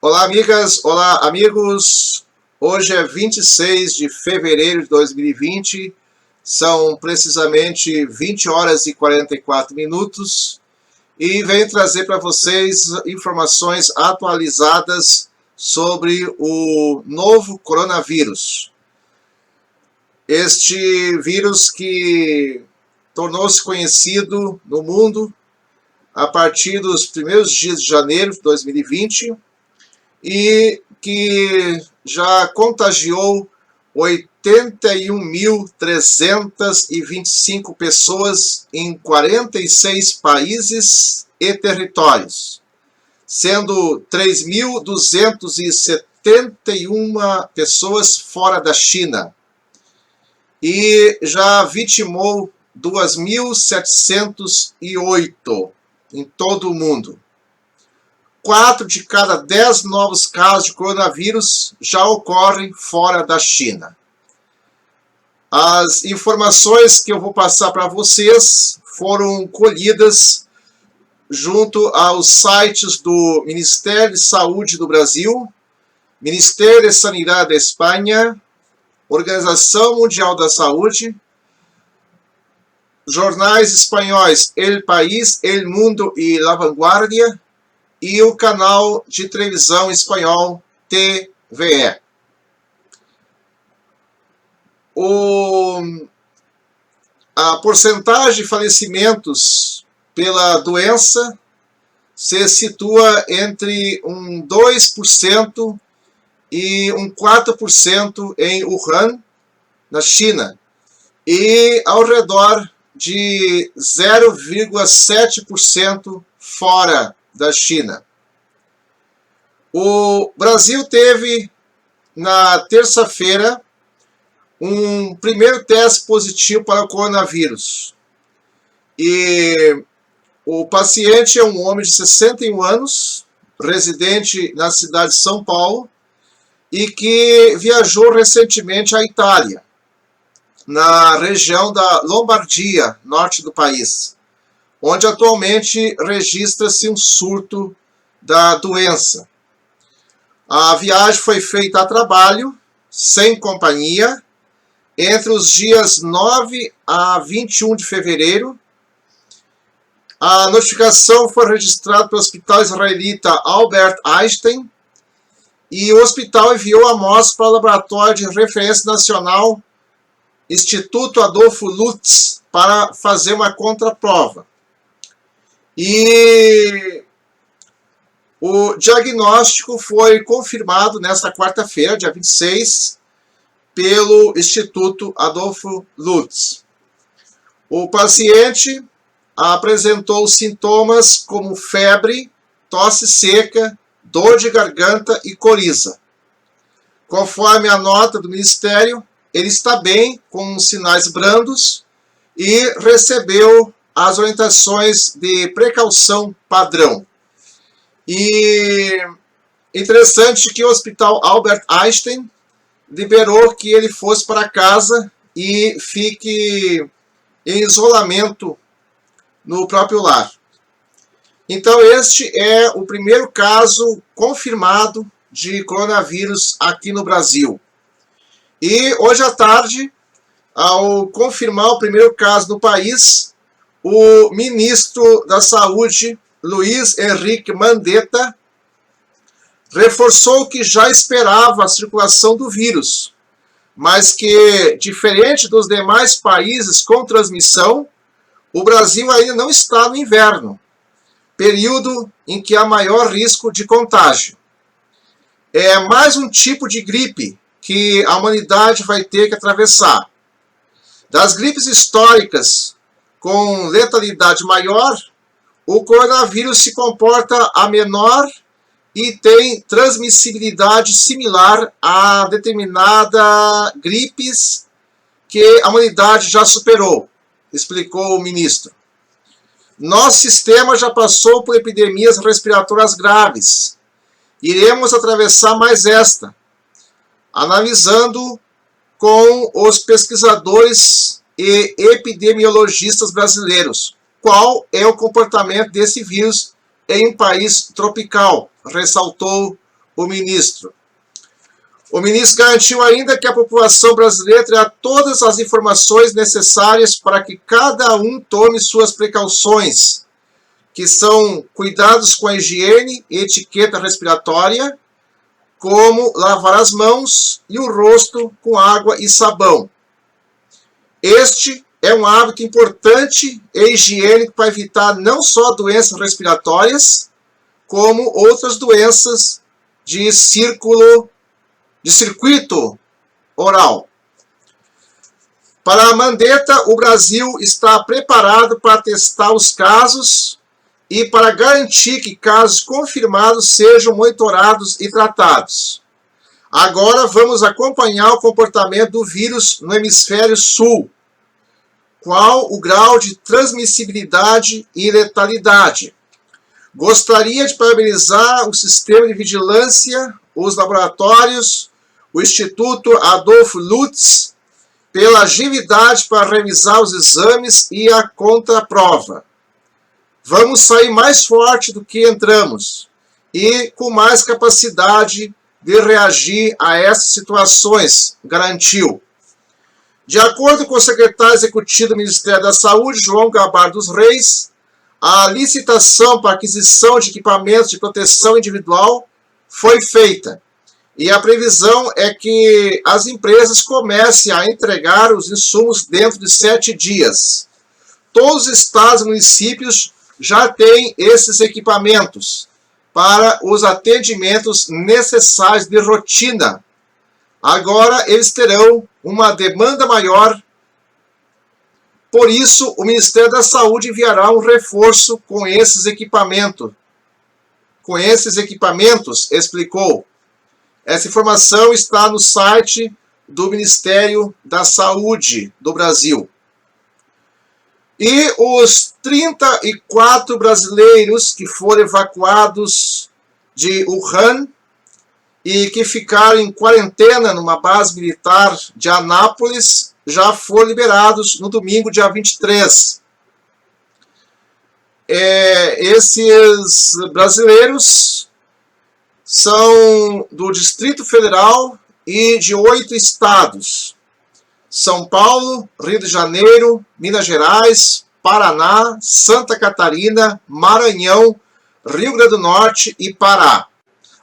Olá, amigas, olá, amigos. Hoje é 26 de fevereiro de 2020, são precisamente 20 horas e 44 minutos e venho trazer para vocês informações atualizadas sobre o novo coronavírus. Este vírus que tornou-se conhecido no mundo a partir dos primeiros dias de janeiro de 2020 e que já contagiou 81.325 pessoas em 46 países e territórios, sendo 3.271 pessoas fora da China, e já vitimou 2.708 em todo o mundo. 4 de cada 10 novos casos de coronavírus já ocorrem fora da China. As informações que eu vou passar para vocês foram colhidas junto aos sites do Ministério de Saúde do Brasil, Ministério de Sanidade da Espanha, Organização Mundial da Saúde, jornais espanhóis El País, El Mundo e La Vanguardia, e o canal de televisão espanhol TVE. A porcentagem de falecimentos pela doença se situa entre um 2% e um 4% em Wuhan, na China, e ao redor de 0,7% fora da China. O Brasil teve, na terça-feira, um primeiro teste positivo para o coronavírus. E o paciente é um homem de 61 anos, residente na cidade de São Paulo, e que viajou recentemente à Itália, na região da Lombardia, norte do país, onde atualmente registra-se um surto da doença. A viagem foi feita a trabalho, sem companhia, entre os dias 9 a 21 de fevereiro. A notificação foi registrada pelo Hospital Israelita Albert Einstein e o hospital enviou a amostra para o Laboratório de Referência Nacional Instituto Adolfo Lutz para fazer uma contraprova. E o diagnóstico foi confirmado nesta quarta-feira, dia 26, pelo Instituto Adolfo Lutz. O paciente apresentou sintomas como febre, tosse seca, dor de garganta e coriza. Conforme a nota do Ministério, ele está bem, com sinais brandos, e recebeu as orientações de precaução padrão. E interessante que o Hospital Albert Einstein liberou que ele fosse para casa e fique em isolamento no próprio lar. Então este é o primeiro caso confirmado de coronavírus aqui no Brasil. E hoje à tarde, ao confirmar o primeiro caso no país, o ministro da Saúde, Luiz Henrique Mandetta, reforçou que já esperava a circulação do vírus, mas que, diferente dos demais países com transmissão, o Brasil ainda não está no inverno, período em que há maior risco de contágio. É mais um tipo de gripe que a humanidade vai ter que atravessar. Das gripes históricas com letalidade maior, o coronavírus se comporta a menor e tem transmissibilidade similar a determinada gripes que a humanidade já superou, explicou o ministro. Nosso sistema já passou por epidemias respiratórias graves. Iremos atravessar mais esta, analisando com os pesquisadores e epidemiologistas brasileiros qual é o comportamento desse vírus em um país tropical, ressaltou o ministro. O ministro garantiu ainda que a população brasileira terá todas as informações necessárias para que cada um tome suas precauções, que são cuidados com a higiene e etiqueta respiratória, como lavar as mãos e o rosto com água e sabão. Este é um hábito importante e higiênico para evitar não só doenças respiratórias, como outras doenças de circuito oral. Para a Mandetta, o Brasil está preparado para testar os casos e para garantir que casos confirmados sejam monitorados e tratados. Agora vamos acompanhar o comportamento do vírus no hemisfério sul. Qual o grau de transmissibilidade e letalidade? Gostaria de parabenizar o sistema de vigilância, os laboratórios, o Instituto Adolfo Lutz, pela agilidade para revisar os exames e a contraprova. Vamos sair mais forte do que entramos e com mais capacidade de reagir a essas situações, garantiu. De acordo com o secretário executivo do Ministério da Saúde, João Gabardo dos Reis, a licitação para aquisição de equipamentos de proteção individual foi feita. E a previsão é que as empresas comecem a entregar os insumos dentro de 7 dias. Todos os estados e municípios já têm esses equipamentos para os atendimentos necessários de rotina. Agora eles terão uma demanda maior. Por isso, o Ministério da Saúde enviará um reforço com esses equipamentos. Explicou. Essa informação está no site do Ministério da Saúde do Brasil. E os 34 brasileiros que foram evacuados de Wuhan e que ficaram em quarentena numa base militar de Anápolis já foram liberados no domingo, dia 23. Esses brasileiros são do Distrito Federal e de 8 estados: São Paulo, Rio de Janeiro, Minas Gerais, Paraná, Santa Catarina, Maranhão, Rio Grande do Norte e Pará.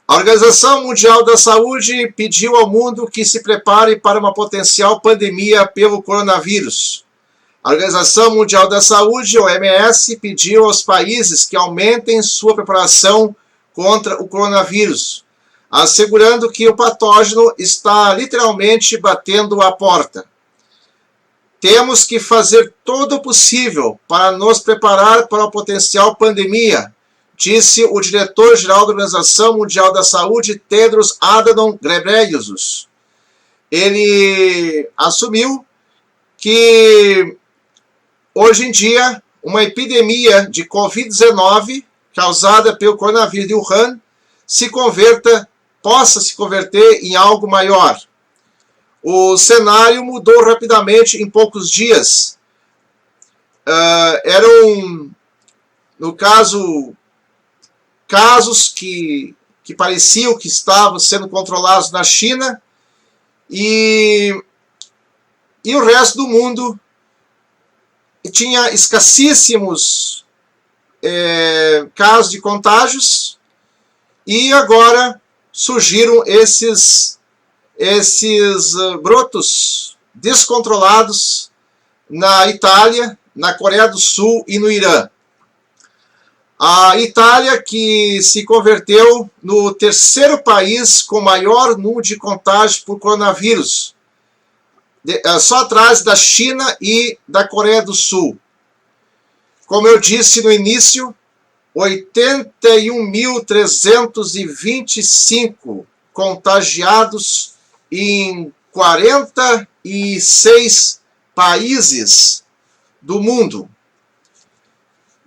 A Organização Mundial da Saúde pediu ao mundo que se prepare para uma potencial pandemia pelo coronavírus. A Organização Mundial da Saúde, OMS, pediu aos países que aumentem sua preparação contra o coronavírus, assegurando que o patógeno está literalmente batendo a porta. Temos que fazer todo o possível para nos preparar para a potencial pandemia, disse o diretor-geral da Organização Mundial da Saúde, Tedros Adhanom Ghebreyesus. Ele assumiu que, hoje em dia, uma epidemia de Covid-19, causada pelo coronavírus de Wuhan, possa se converter em algo maior. O cenário mudou rapidamente em poucos dias. No caso, casos que pareciam que estavam sendo controlados na China e o resto do mundo tinha escassíssimos casos de contágios, e agora surgiram esses brotos descontrolados na Itália, na Coreia do Sul e no Irã. A Itália, que se converteu no terceiro país com maior número de contágios por coronavírus, só atrás da China e da Coreia do Sul. Como eu disse no início, 81.325 contagiados em 46 países do mundo,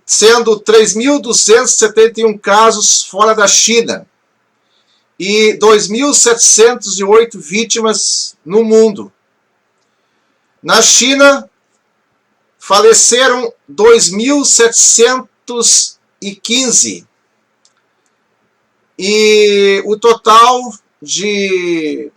sendo 3.271 casos fora da China e 2.708 vítimas no mundo. Na China, faleceram 2.715 E o total de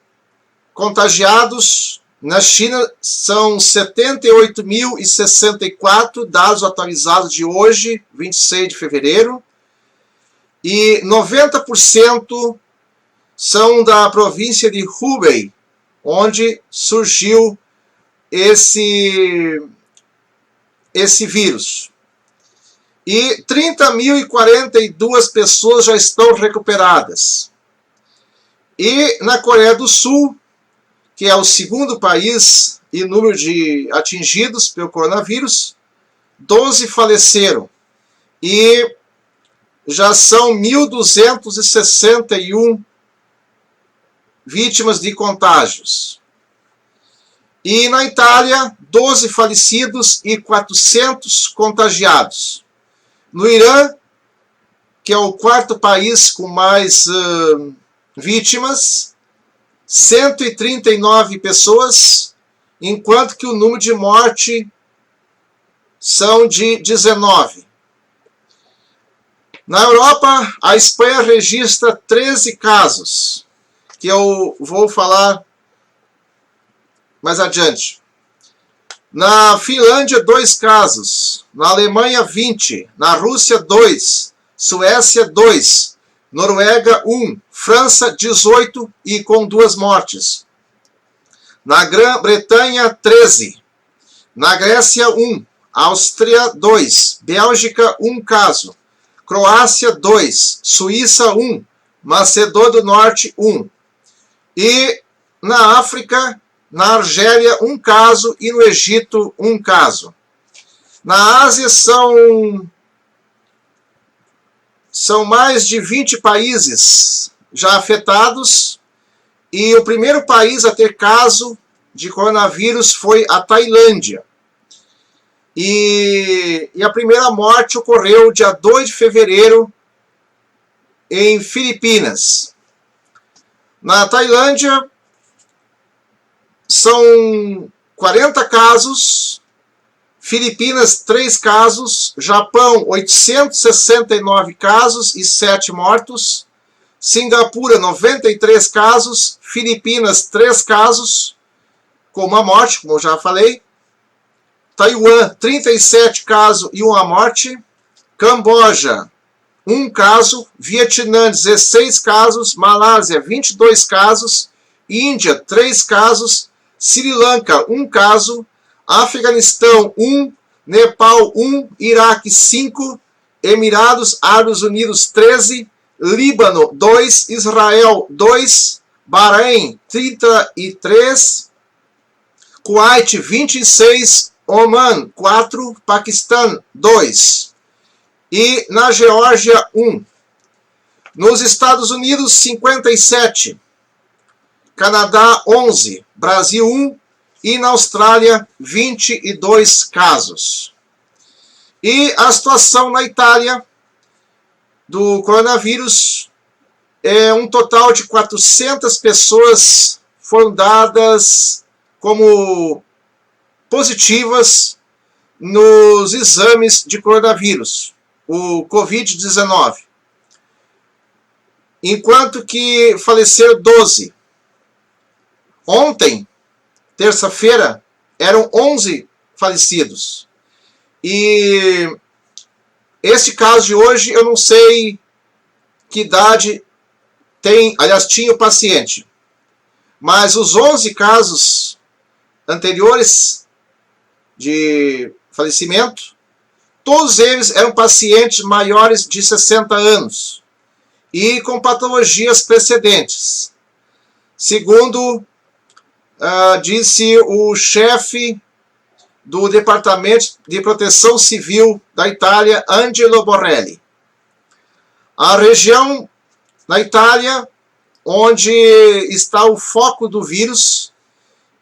contagiados na China são 78.064, dados atualizados de hoje, 26 de fevereiro. E 90% são da província de Hubei, onde surgiu esse vírus. E 30.042 pessoas já estão recuperadas. E na Coreia do Sul, que é o segundo país em número de atingidos pelo coronavírus, 12 faleceram. E já são 1.261 vítimas de contágios. E na Itália, 12 falecidos e 400 contagiados. No Irã, que é o quarto país com mais vítimas, 139 pessoas, enquanto que o número de morte são de 19. Na Europa, a Espanha registra 13 casos, que eu vou falar mais adiante. Na Finlândia, 2 casos. Na Alemanha, 20. Na Rússia, 2. Suécia, 2. Noruega, 1. França, 18 e com 2 mortes. Na Grã-Bretanha, 13. Na Grécia, 1. Áustria, 2. Bélgica, 1 caso. Croácia, 2. Suíça, 1. Macedônia do Norte, 1. E na África, na Argélia, 1 caso. E no Egito, 1 caso. Na Ásia, são mais de 20 países já afetados. E o primeiro país a ter caso de coronavírus foi a Tailândia. E a primeira morte ocorreu dia 2 de fevereiro em Filipinas. Na Tailândia, são 40 casos, Filipinas 3 casos, Japão 869 casos e 7 mortos, Singapura 93 casos, Filipinas 3 casos, com 1 morte, como eu já falei, Taiwan 37 casos e 1 morte, Camboja 1 caso, Vietnã 16 casos, Malásia 22 casos, Índia 3 casos, Sri Lanka 1 caso, Afeganistão 1, Nepal 1, Iraque 5, Emirados Árabes Unidos 13, Líbano 2, Israel 2, Bahrein 33, Kuwait 26, Oman 4, Paquistão 2 e na Geórgia 1. Nos Estados Unidos 57, Canadá 11, Brasil 1 e na Austrália 22 casos. E a situação na Itália do coronavírus é um total de 400 pessoas foram dadas como positivas nos exames de coronavírus, o Covid-19. Enquanto que faleceram 12. Ontem, terça-feira, eram 11 falecidos. E esse caso de hoje, eu não sei que idade tem, aliás, tinha o paciente. Mas os 11 casos anteriores de falecimento, todos eles eram pacientes maiores de 60 anos e com patologias precedentes. Segundo disse o chefe do Departamento de Proteção Civil da Itália, Angelo Borrelli. A região na Itália onde está o foco do vírus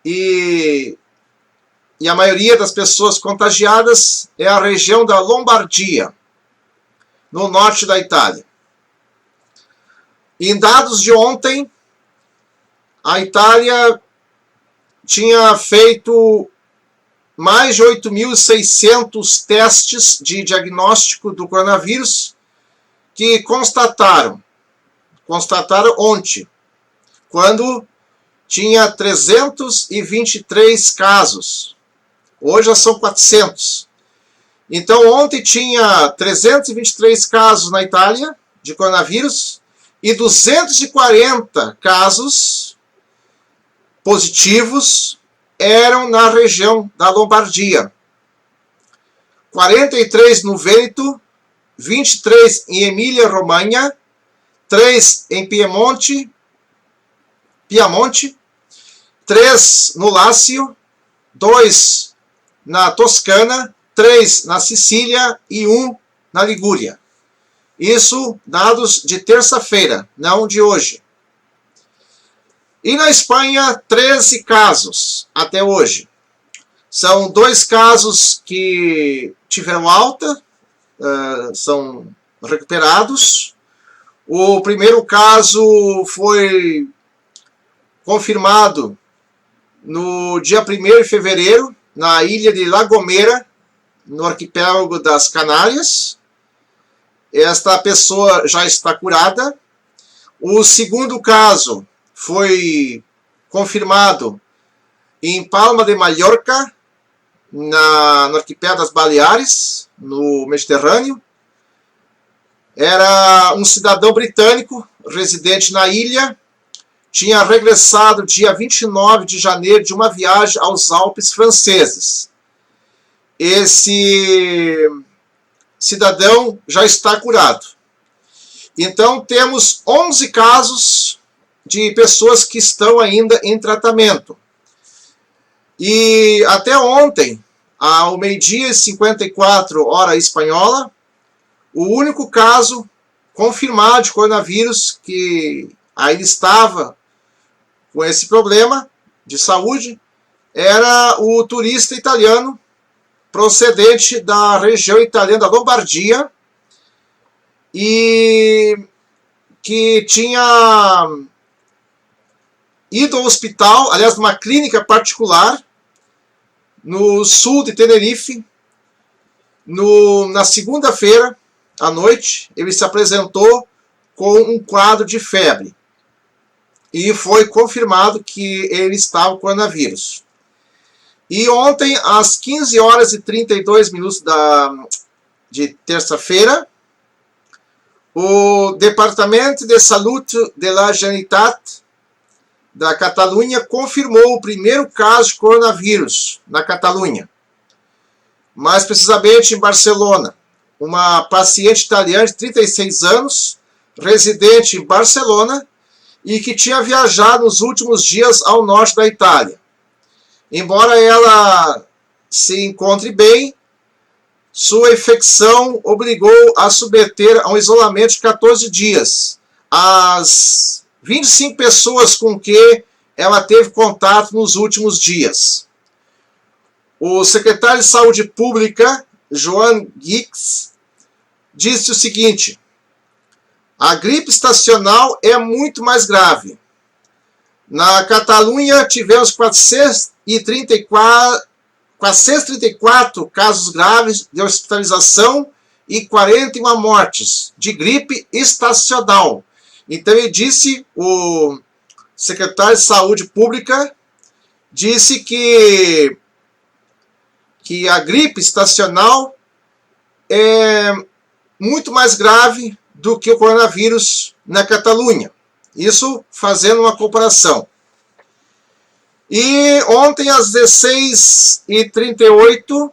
e a maioria das pessoas contagiadas é a região da Lombardia, no norte da Itália. Em dados de ontem, a Itália tinha feito mais de 8.600 testes de diagnóstico do coronavírus que constataram constataram ontem, quando tinha 323 casos. Hoje já são 400. Então, ontem tinha 323 casos na Itália de coronavírus e 240 casos positivos eram na região da Lombardia. 43 no Vêneto, 23 em Emília-Romanha, 3 em Piemonte, 3 no Lácio, 2 na Toscana, 3 na Sicília e 1 na Ligúria. Isso dados de terça-feira, não de hoje. E na Espanha, 13 casos até hoje. São 2 casos que tiveram alta, são recuperados. O primeiro caso foi confirmado no dia 1º de fevereiro, na ilha de La Gomera, no arquipélago das Canárias. Esta pessoa já está curada. O segundo caso foi confirmado em Palma de Mallorca, no arquipélago das Baleares, no Mediterrâneo. Era um cidadão britânico, residente na ilha, tinha regressado dia 29 de janeiro de uma viagem aos Alpes franceses. Esse cidadão já está curado. Então, temos 11 casos de pessoas que estão ainda em tratamento. E até ontem, ao 12h54, hora espanhola, o único caso confirmado de coronavírus que ainda estava com esse problema de saúde era o turista italiano procedente da região italiana da Lombardia e que tinha ido ao hospital, aliás, numa clínica particular no sul de Tenerife. Na segunda-feira à noite, ele se apresentou com um quadro de febre e foi confirmado que ele estava com coronavírus. E ontem, às 15h32 de terça-feira, o Departamento de Saúde de la Generalitat da Catalunha confirmou o primeiro caso de coronavírus na Catalunha. Mais precisamente em Barcelona. Uma paciente italiana de 36 anos, residente em Barcelona, e que tinha viajado nos últimos dias ao norte da Itália. Embora ela se encontre bem, sua infecção obrigou a submeter a um isolamento de 14 dias as 25 pessoas com que ela teve contato nos últimos dias. O secretário de Saúde Pública, Joan Guix, disse o seguinte: a gripe estacional é muito mais grave. Na Catalunha tivemos 434 casos graves de hospitalização e 41 mortes de gripe estacional. Então ele disse, o secretário de Saúde Pública disse que a gripe estacional é muito mais grave do que o coronavírus na Catalunha. Isso fazendo uma comparação. E ontem, às 16h38,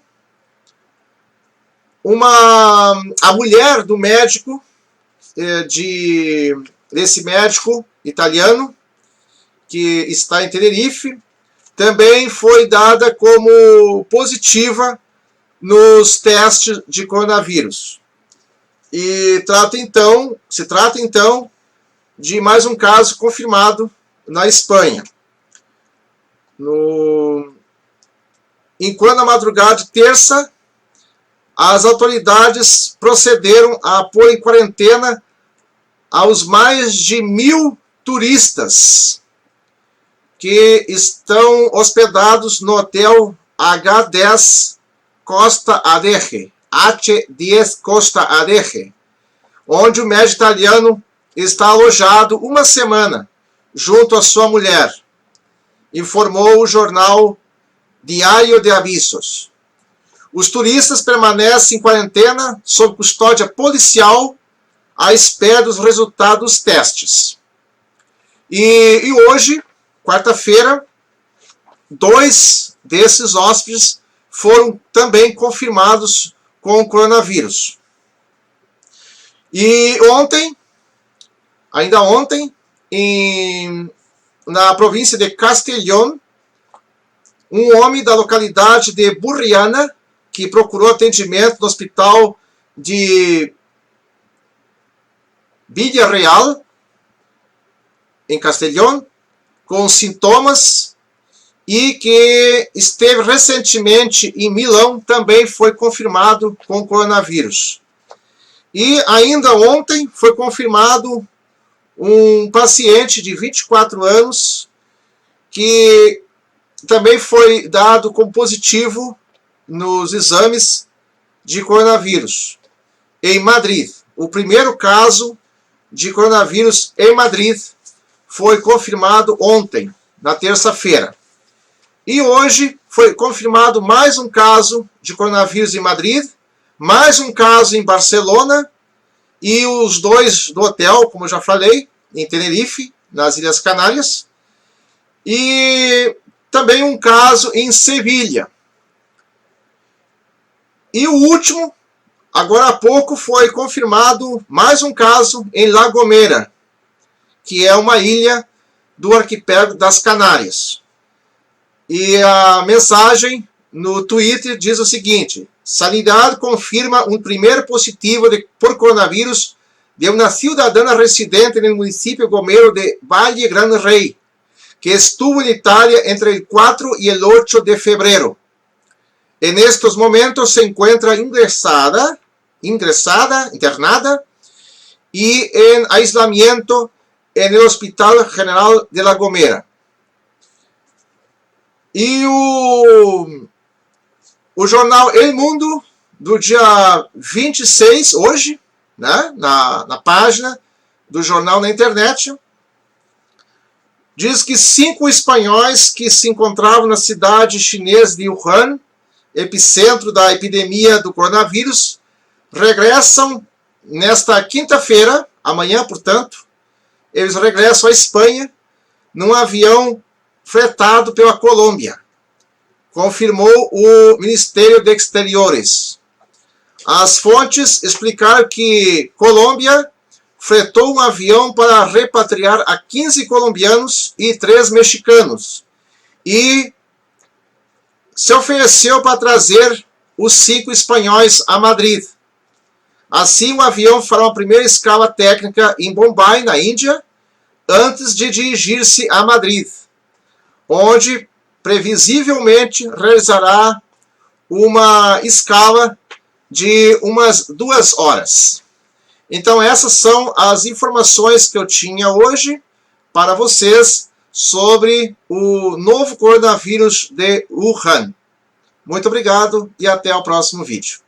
a mulher do médico, desse médico italiano, que está em Tenerife, também foi dada como positiva nos testes de coronavírus. E se trata então de mais um caso confirmado na Espanha. Enquanto na madrugada de terça, as autoridades procederam a pôr em quarentena aos mais de 1.000 turistas que estão hospedados no hotel H10 Costa Adeje, onde o médico italiano está alojado uma semana junto à sua mulher, informou o jornal Diário de Avisos. Os turistas permanecem em quarentena sob custódia policial à espera dos resultados dos testes. E hoje, quarta-feira, 2 desses hóspedes foram também confirmados com o coronavírus. E ontem, ainda ontem, na província de Castellón, um homem da localidade de Burriana, que procurou atendimento no hospital de Villarreal, em Castellón, com sintomas, e que esteve recentemente em Milão, também foi confirmado com coronavírus. E ainda ontem foi confirmado um paciente de 24 anos que também foi dado como positivo nos exames de coronavírus em Madrid. O primeiro caso de coronavírus em Madrid foi confirmado ontem, na terça-feira. E hoje foi confirmado mais um caso de coronavírus em Madrid, mais um caso em Barcelona, e os 2 do hotel, como eu já falei, em Tenerife, nas Ilhas Canárias, e também um caso em Sevilha. E o último, agora há pouco, foi confirmado mais um caso em La Gomera, que é uma ilha do arquipélago das Canárias. E a mensagem no Twitter diz o seguinte: Sanidade confirma um primeiro positivo por coronavírus de uma cidadana residente no município gomero de Valle Gran Rey, que estuvo en Italia entre el 4 y el 8 de febrero. En estos momentos se encuentra internada y en aislamiento en el Hospital General de La Gomera. E o jornal El Mundo, do dia 26, hoje, né, na página do jornal na internet, diz que 5 espanhóis que se encontravam na cidade chinesa de Wuhan, epicentro da epidemia do coronavírus, regressam nesta quinta-feira, amanhã, portanto, eles regressam à Espanha num avião fretado pela Colômbia, confirmou o Ministério de Exteriores. As fontes explicaram que Colômbia fretou um avião para repatriar a 15 colombianos e 3 mexicanos e se ofereceu para trazer os 5 espanhóis a Madrid. Assim, o avião fará uma primeira escala técnica em Bombay, na Índia, antes de dirigir-se a Madrid, onde previsivelmente realizará uma escala de umas 2 horas. Então essas são as informações que eu tinha hoje para vocês sobre o novo coronavírus de Wuhan. Muito obrigado e até o próximo vídeo.